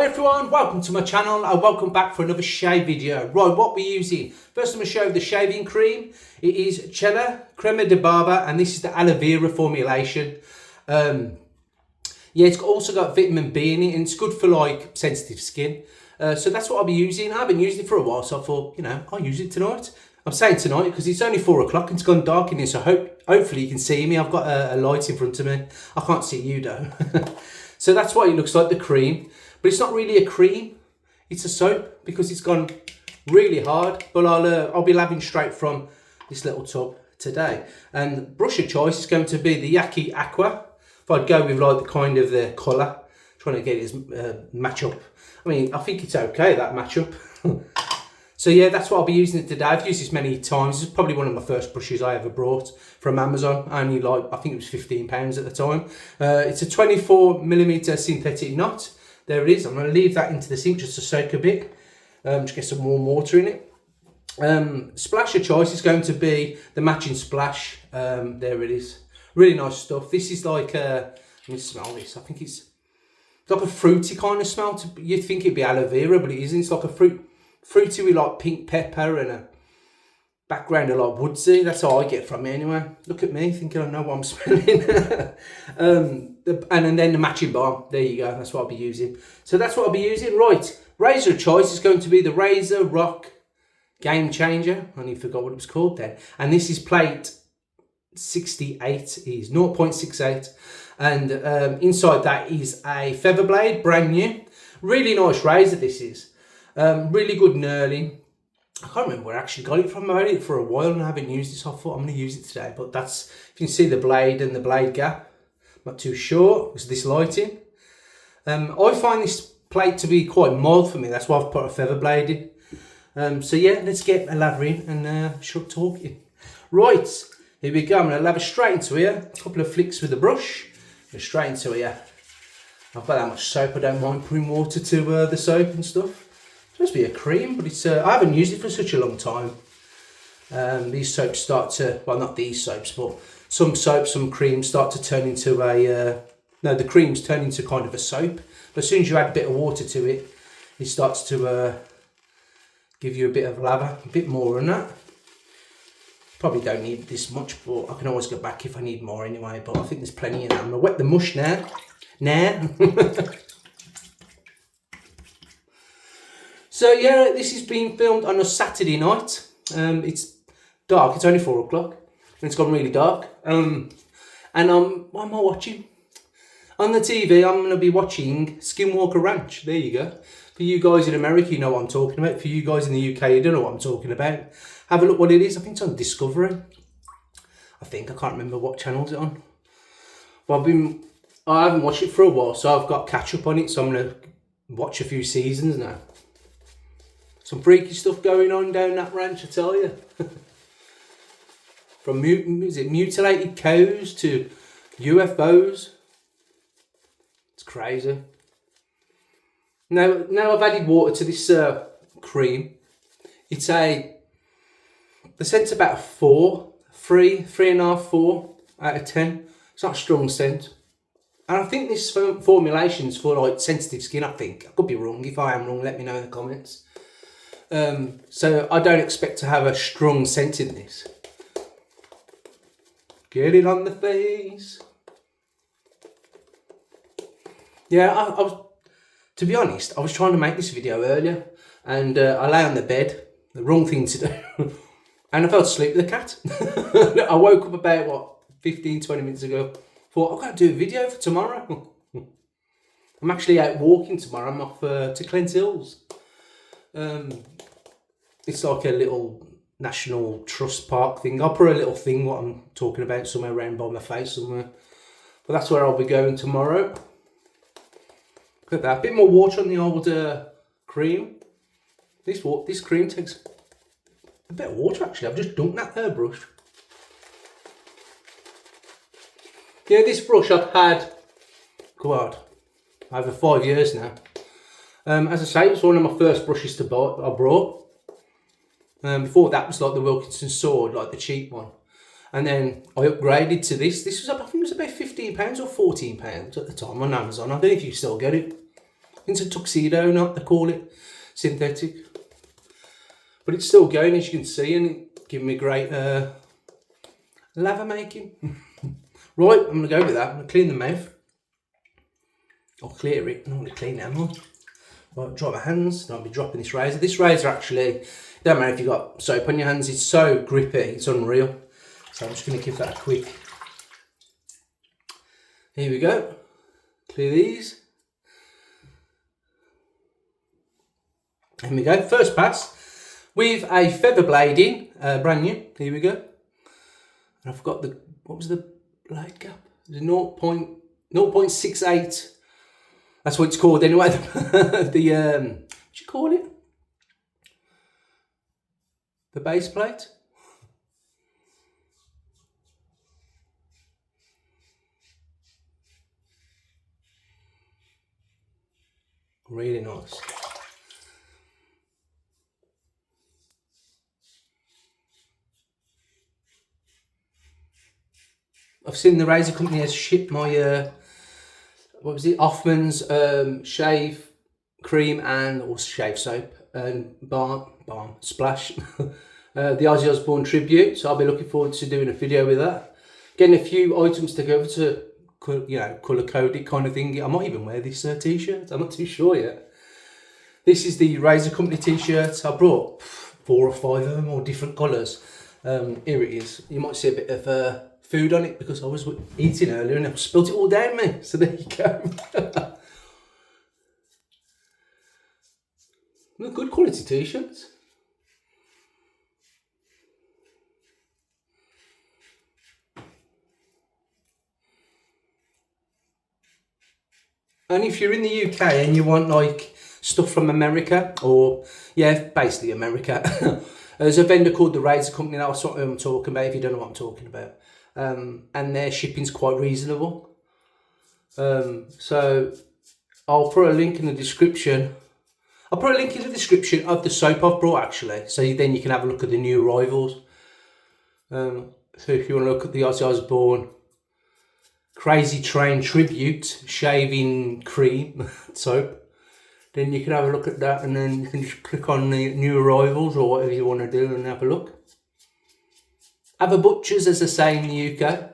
Hi everyone, welcome to my channel and welcome back for another shave video. Right, what we're using. First I'm going to show you the shaving cream. It is Cella Crema de Barba and this is the Aloe Vera formulation. Yeah, it's also got vitamin B in it and it's good for like sensitive skin. So that's what I'll be using. I haven't used it for a while, so I thought, you know, I'll use it tonight. I'm saying tonight because it's only 4 o'clock and it's gone dark in here, so hopefully you can see me. I've got a light in front of me. I can't see you though. So that's what it looks like, the cream. But it's not really a cream, it's a soap because it's gone really hard. But I'll be laving straight from this little tub today. And brush of choice is going to be the Yaqi Aqua. If I'd go with like the kind of the colour, trying to get it match up. I mean, I think it's okay, that match up. So yeah, that's what I'll be using it today. I've used this many times. This is probably one of my first brushes I ever brought from Amazon. Only like, I think it was £15 at the time. It's a 24mm synthetic knot. There it is. I'm going to leave that into the sink just to soak a bit. Just get some warm water in it. Splash of choice is going to be the matching splash. There it is. Really nice stuff. This is like, let me smell this. I think it's like a fruity kind of smell. You'd think it'd be aloe vera, but it isn't. It's like a fruity with like pink pepper and a background of like woodsy. That's how I get from it anyway. Look at me thinking I know what I'm smelling. And then the matching balm. There you go. That's what I'll be using. So that's what I'll be using. Right. Razor of choice is going to be the Razorock Game Changer. I only forgot what it was called then. And this is plate 68. It is 0.68. And inside that is a feather blade, brand new. Really nice razor this is. Really good knurling. I can't remember where I actually got it from. I've had it for a while and I haven't used it, so I thought I'm going to use it today. But that's, if you can see the blade and the blade gap, not too sure because of this lighting. I find this plate to be quite mild for me. That's why I've put a feather blade in. So yeah, let's get a lather in and shut talking. Right, here we go. I'm going to lather straight into here. A couple of flicks with the brush. Go straight into here. I've got that much soap. I don't mind putting water to the soap and stuff. It's supposed to be a cream, but it's I haven't used it for such a long time. These soaps start to, well, not these soaps, but some soaps, some creams start to turn into a, no, the creams turn into kind of a soap. But as soon as you add a bit of water to it, it starts to give you a bit of lather, a bit more than that. Probably don't need this much, but I can always go back if I need more anyway. But I think there's plenty in there. I'm going to wet the mush now. So yeah, this is being filmed on a Saturday night. It's dark, it's only 4 o'clock and it's gone really dark. And what am I watching? On the TV, I'm going to be watching Skinwalker Ranch. There you go. For you guys in America, you know what I'm talking about. For you guys in the UK, you don't know what I'm talking about. Have a look what it is. I think it's on Discovery. I can't remember what channel it's on. But I haven't watched it for a while, so I've got catch up on it. So I'm going to watch a few seasons now. Some freaky stuff going on down that ranch, I tell you. From mutilated cows to UFOs. It's crazy. Now I've added water to this cream. It's the scent's about a 3.5, 4 out of 10. It's not a strong scent. And I think this formulation's for like sensitive skin, I think. I could be wrong. If I am wrong, let me know in the comments. So I don't expect to have a strong scent in this. Get it on the face. Yeah, I was, to be honest, I was trying to make this video earlier and I lay on the bed, the wrong thing to do, and I fell asleep with the cat. I woke up about, what, 15-20 minutes ago. Thought, I've got to do a video for tomorrow. I'm actually out walking tomorrow. I'm off to Clent Hills. It's like a little National Trust Park thing. I'll put a little thing what I'm talking about somewhere around by my face somewhere. But that's where I'll be going tomorrow. Look at that. A bit more water on the old cream. This cream takes a bit of water actually. I've just dunked that hairbrush. Yeah, this brush I've had, God, over 5 years now. As I say, it was one of my first brushes to buy, I brought. Before that was like the Wilkinson Sword, like the cheap one. And then I upgraded to this. This was, I think it was about £15 or £14 at the time on Amazon. I don't know if you still get it. It's a tuxedo knot, they call it, synthetic. But it's still going, as you can see, and it giving me great lather making. Right, I'm going to go with that. I'm going to clean the mouth. I'll clear it. I'm not going to clean it anymore. Right, dry my hands. Don't be dropping this razor. This razor actually, don't matter if you've got soap on your hands, it's so grippy, it's unreal. So I'm just going to give that a quick. Here we go. Clear these. Here we go. First pass with a feather blade in, brand new. Here we go. And I've got the, what was the blade gap? It was 0.68. That's what it's called anyway. What do you call it? The base plate. Really nice. I've seen the razor company has shipped my what was it, Offman's shave cream and also shave soap and balm splash. The Ozzy Osbourne tribute, so I'll be looking forward to doing a video with that. Getting a few items together to, you know, colour code it kind of thing. I might even wear this t-shirt, I'm not too sure yet. This is the Razor Company t-shirt. I brought 4 or 5 of them, all different colours. Here it is. You might see a bit of food on it because I was eating earlier and I spilt it all down me. So there you go. Good quality t-shirts. And if you're in the UK and you want like stuff from America, or yeah, basically America, there's a vendor called the Razor Company. That's what I'm talking about if you don't know what I'm talking about. And their shipping's quite reasonable. So I'll put a link in the description. I'll put a link in the description of the soap I've brought actually, so then you can have a look at the new arrivals. So if you want to look at the Ozzy Osbourne Crazy Train Tribute Shaving Cream soap, then you can have a look at that, and then you can just click on the new arrivals or whatever you want to do and have a look. Have a butcher's, as they say in the UK.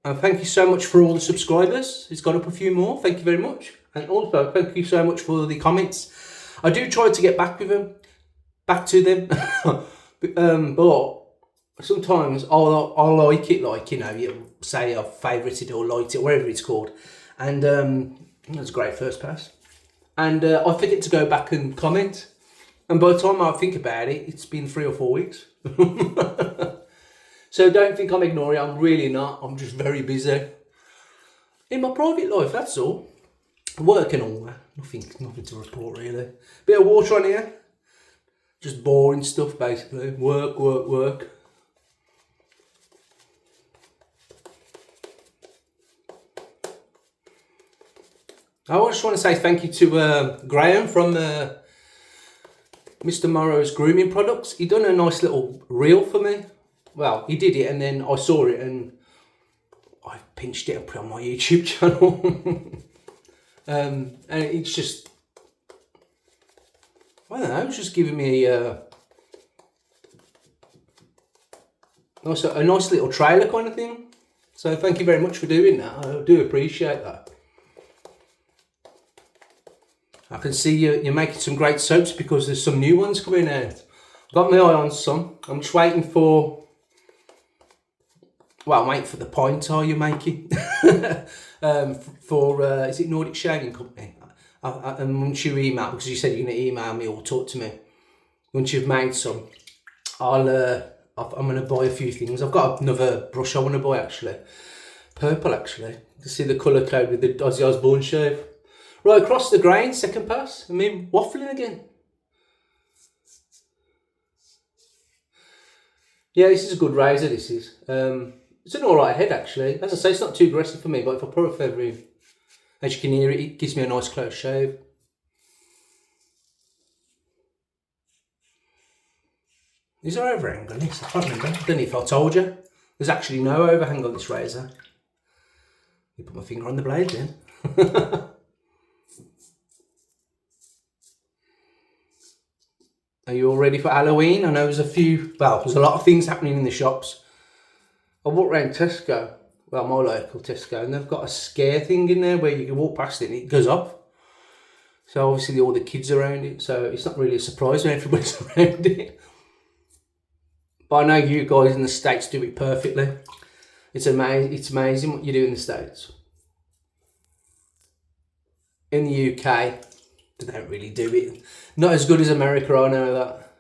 And thank you so much for all the subscribers. It's got up a few more. Thank you very much. And also thank you so much for the comments. I do try to get back to them, but sometimes I'll like it, like, you know, you say I've favorited or liked it, whatever it's called, and that's a great first pass. And I forget to go back and comment, and by the time I think about it, it's been 3 or 4 weeks. So don't think I'm ignoring it. I'm really not. I'm just very busy in my private life. That's all. Work and all that. Nothing to report really. Bit of water on here. Just boring stuff basically. Work, work, work. I just want to say thank you to Graham from Mr. Morrow's Grooming Products. He done a nice little reel for me. Well, he did it and then I saw it and I pinched it and put it on my YouTube channel. And it's just, I don't know, it's just giving me a nice little trailer kind of thing. So thank you very much for doing that. I do appreciate that. I can see you're making some great soaps because there's some new ones coming out. I've got my eye on some. I'm just waiting for, well, I'm waiting for the pine tar you're making. Is it Nordic Shaving Company? And once you email, because you said you're going to email me or talk to me, once you've made some, I'm going to buy a few things. I've got another brush I want to buy actually. Purple actually. You can see the colour code with the Ozzy Osbourne shave. Right, across the grain, second pass. I mean, waffling again. Yeah, this is a good razor, this is. It's an alright head actually. As I say, it's not too aggressive for me, but if I put a feather in, as you can hear it gives me a nice close shave. Is there overhang on this? I can't remember. I don't know if I told you. There's actually no overhang on this razor. You put my finger on the blade then. Are you all ready for Halloween? I know there's there's a lot of things happening in the shops. I walked around Tesco, well, my local Tesco, and they've got a scare thing in there where you can walk past it and it goes off. So obviously all the kids around it, so it's not really a surprise when everybody's around it. But I know you guys in the States do it perfectly. It's amazing what you do in the States. In the UK, they don't really do it. Not as good as America, I know that.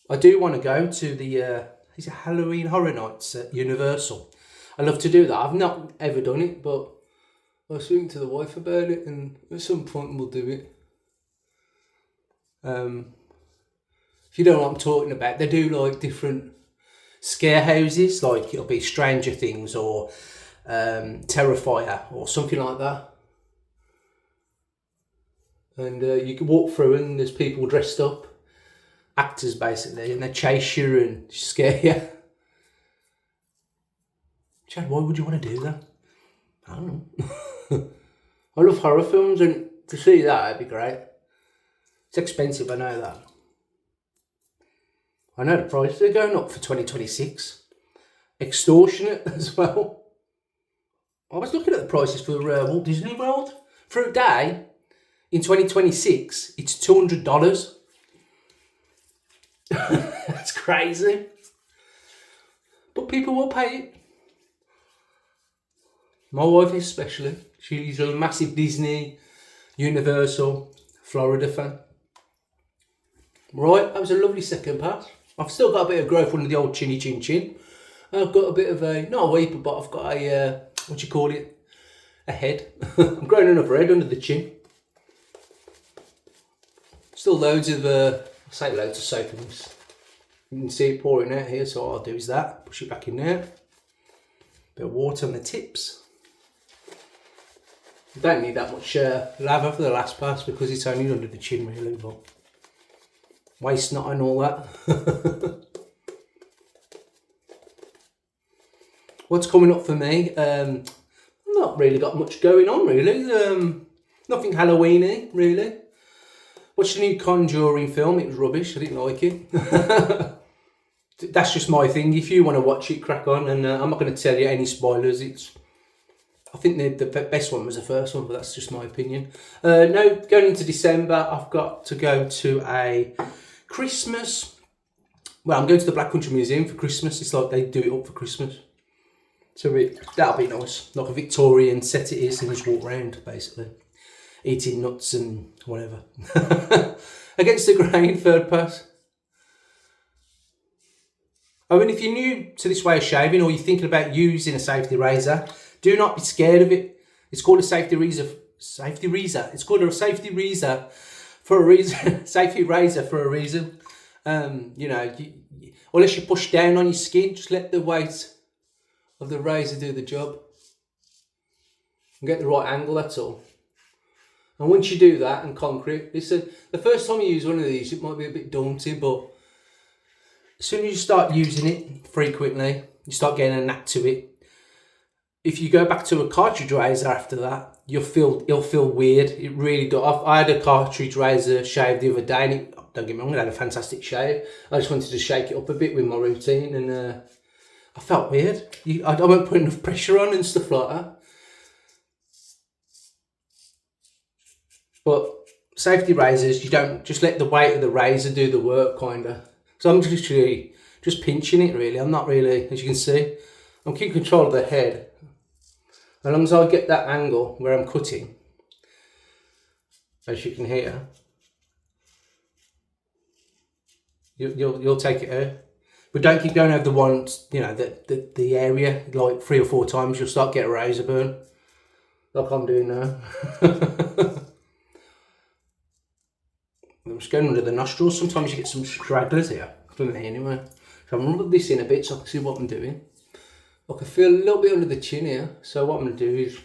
I do want to go to the is it Halloween Horror Nights at Universal. I love to do that. I've not ever done it, but I was speaking to the wife about it, and at some point we'll do it. If you don't know what I'm talking about, they do like different scare houses, like it'll be Stranger Things or Terrifier or something like that. And you can walk through and there's people dressed up, actors basically, and they chase you and scare you. Chad, why would you want to do that? I don't know. I love horror films, and to see that, it'd be great. It's expensive, I know that. I know the prices are going up for 2026. Extortionate as well. I was looking at the prices for Walt Disney World. For a day, in 2026, it's $200. That's crazy. But people will pay it. My wife especially. She's a massive Disney, Universal, Florida fan. Right, that was a lovely second pass. I've still got a bit of growth under the old chinny chin chin. I've got a bit of a, not a weeper, but I've got a, what do you call it? A head. I'm growing another head under the chin. Still loads of, I say loads of soap in this. You can see it pouring out here, so what I'll do is that. Push it back in there. Bit of water on the tips. You don't need that much lather for the last pass because it's only under the chin really, but waste not and all that. What's coming up for me? Not really got much going on really. Nothing Halloween-y really. Watched the new Conjuring film. It was rubbish. I didn't like it. That's just my thing. If you want to watch it, crack on. And I'm not going to tell you any spoilers. I think the best one was the first one, but that's just my opinion. No, going into December, I've got to go to a Christmas. Well, I'm going to the Black Country Museum for Christmas. It's like they do it up for Christmas. So that'll be nice. Like a Victorian set it is and just walk around, basically. Eating nuts and whatever. Against the grain, third pass. I mean, if you're new to this way of shaving or you're thinking about using a safety razor, do not be scared of it. It's called a safety razor. Safety razor. It's called a safety razor for a reason. Safety razor for a reason. You know, unless you push down on your skin, just let the weight of the razor do the job. And get the right angle, that's all. And once you do that and concrete, listen, the first time you use one of these, it might be a bit daunting, but as soon as you start using it frequently, you start getting a knack to it. If you go back to a cartridge razor after that, it'll feel weird. It really does. I had a cartridge razor shave the other day, and don't get me wrong, it had a fantastic shave. I just wanted to shake it up a bit with my routine, and I felt weird. I won't put enough pressure on and stuff like that. But safety razors, you don't just let the weight of the razor do the work, kinda. So I'm literally just pinching it really. I'm not really, as you can see, I'm keeping control of the head. As long as I get that angle where I'm cutting, as you can hear, you'll take it out. But don't keep going over the one, you know, the area like 3 or 4 times. You'll start getting a razor burn, like I'm doing now. I'm just going under the nostrils. Sometimes you get some stragglers here. For me anyway. So I'm going to rub this in a bit so I can see what I'm doing. I can feel a little bit under the chin here. So what I'm going to do is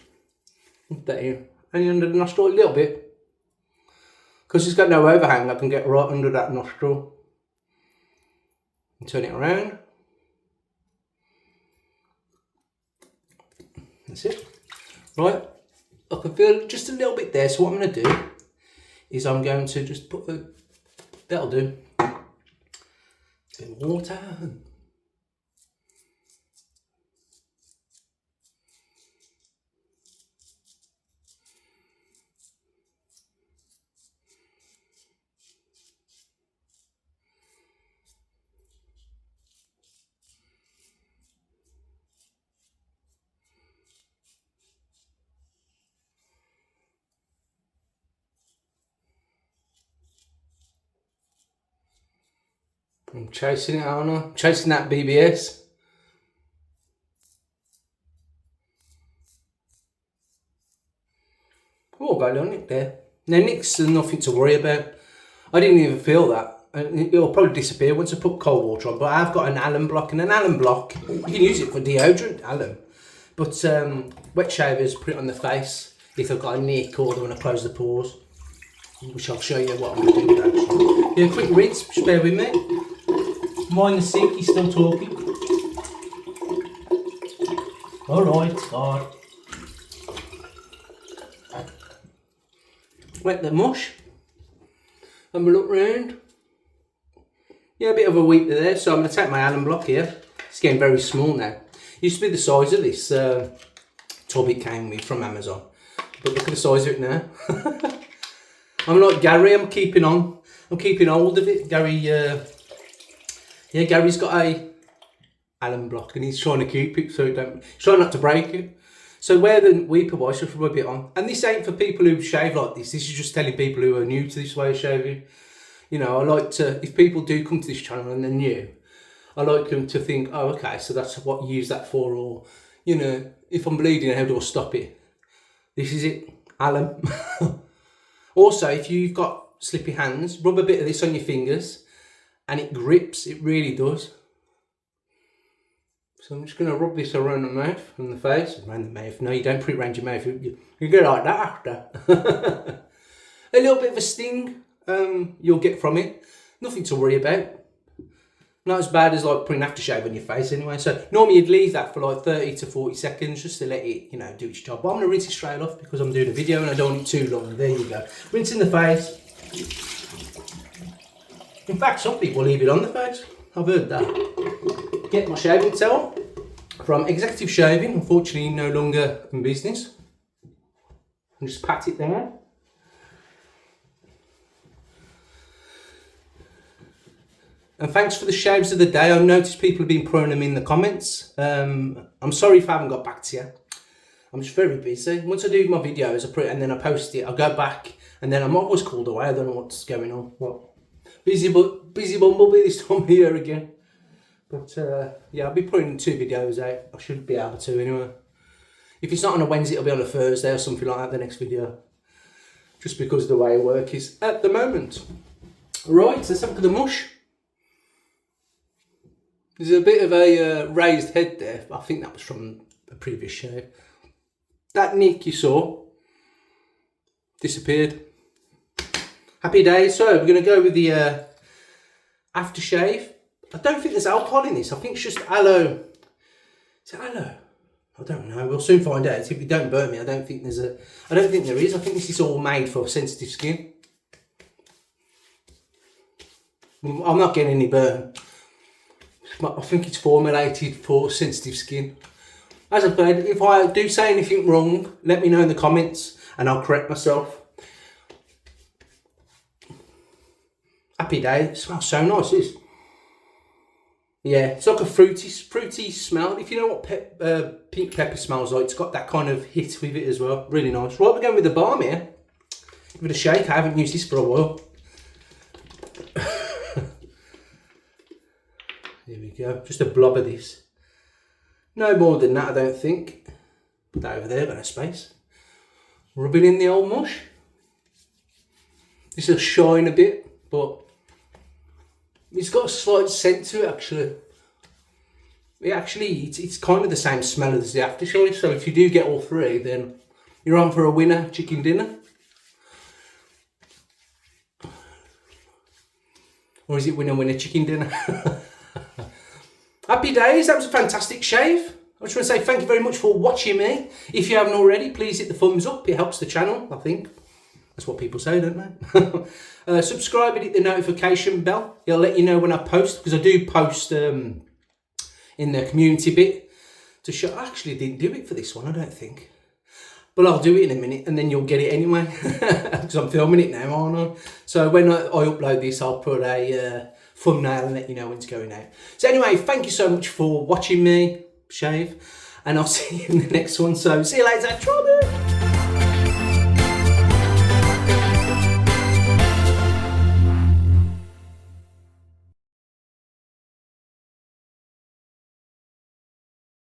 put that in. And under the nostril a little bit. Because it's got no overhang, I can get right under that nostril and turn it around. That's it. Right, I can feel just a little bit there, so what I'm going to do is I'm going to just put that'll do. A bit of water. I'm chasing it, aren't I? Chasing that BBS. Oh, got a little nick there. Now, nicks are nothing to worry about. I didn't even feel that. It'll probably disappear once I put cold water on, but I've got an alum block, and an alum block, you can use it for deodorant, alum. But wet shavers, put it on the face if I've got a nick or they want to close the pores, which I'll show you what I'm going to do with that actually. Yeah, quick rinse, just bear with me. Mind the sink, he's still talking. Alright, God. Wet the mush. And we look round. Yeah, a bit of a weep there, so I'm going to take my alum block here. It's getting very small now. It used to be the size of this tub it came with from Amazon. But look at the size of it now. I'm like Gary, I'm keeping on. I'm keeping hold of it. Gary, yeah, Gary's got a alum block and he's trying to keep it so it don't, he's trying not to break it. So where the weeper was, just rub it on. And this ain't for people who shave like this. This is just telling people who are new to this way of shaving. You know, I like to, if people do come to this channel and they're new, I like them to think, oh, okay, so that's what you use that for, or, you know, if I'm bleeding, how do I stop it? This is it, alum. Also, if you've got slippy hands, rub a bit of this on your fingers and it grips, it really does. So I'm just going to rub this around the mouth and the face. Around the mouth. No, you don't put it around your mouth. You get like that after. A little bit of a sting you'll get from it. Nothing to worry about. Not as bad as like putting aftershave on your face anyway. So normally you'd leave that for like 30 to 40 seconds just to let it, you know, do its job. But I'm going to rinse it straight off because I'm doing a video and I don't want it too long. There you go. Rinse in the face. In fact, some people leave it on the face. I've heard that. Get my shaving towel from Executive Shaving, unfortunately no longer in business. And just pat it down. And thanks for the shaves of the day. I've noticed people have been throwing them in the comments. I'm sorry if I haven't got back to you. I'm just very busy. Once I do my videos, I put it and then I post it. I go back and then I'm always called away. I don't know what's going on. Well, busy bumblebee this time of year again. But yeah, I'll be putting 2 videos out. I should be able to anyway. If it's not on a Wednesday, it'll be on a Thursday or something like that, the next video. Just because of the way work is at the moment. Right, let's have a look at the mush. There's a bit of a raised head there. I think that was from a previous shave. That nick you saw disappeared. Happy days. So we're going to go with the aftershave. I don't think there's alcohol in this. I think it's just aloe. Is it aloe? I don't know. We'll soon find out. If it don't burn me, I don't think there's a. I don't think there is. I think this is all made for sensitive skin. I'm not getting any burn. I think it's formulated for sensitive skin. As I said, if I do say anything wrong, let me know in the comments and I'll correct myself. Happy day. It smells so nice, this. Yeah, it's like a fruity smell. If you know what pink pepper smells like, it's got that kind of hit with it as well. Really nice. Right, we're going with the balm here. Give it a shake. I haven't used this for a while. Here we go. Just a blob of this. No more than that, I don't think. Put that over there, got no space. Rubbing in the old mush. This will shine a bit, but it's got a slight scent to it actually. It's kind of the same smell as the aftershave, so if you do get all 3, then you're on for a winner chicken dinner. Or is it winner winner chicken dinner? Happy days, that was a fantastic shave. I just want to say thank you very much for watching me. If you haven't already, please hit the thumbs up. It helps the channel, I think. That's what people say, don't they? Subscribe and hit the notification bell. It'll let you know when I post, because I do post in the community bit to show. I actually didn't do it for this one, I don't think. But I'll do it in a minute and then you'll get it anyway. Because I'm filming it now, aren't I? So when I upload this, I'll put a thumbnail and let you know when it's going out. So anyway, thank you so much for watching me shave. And I'll see you in the next one. So see you later. Trouble.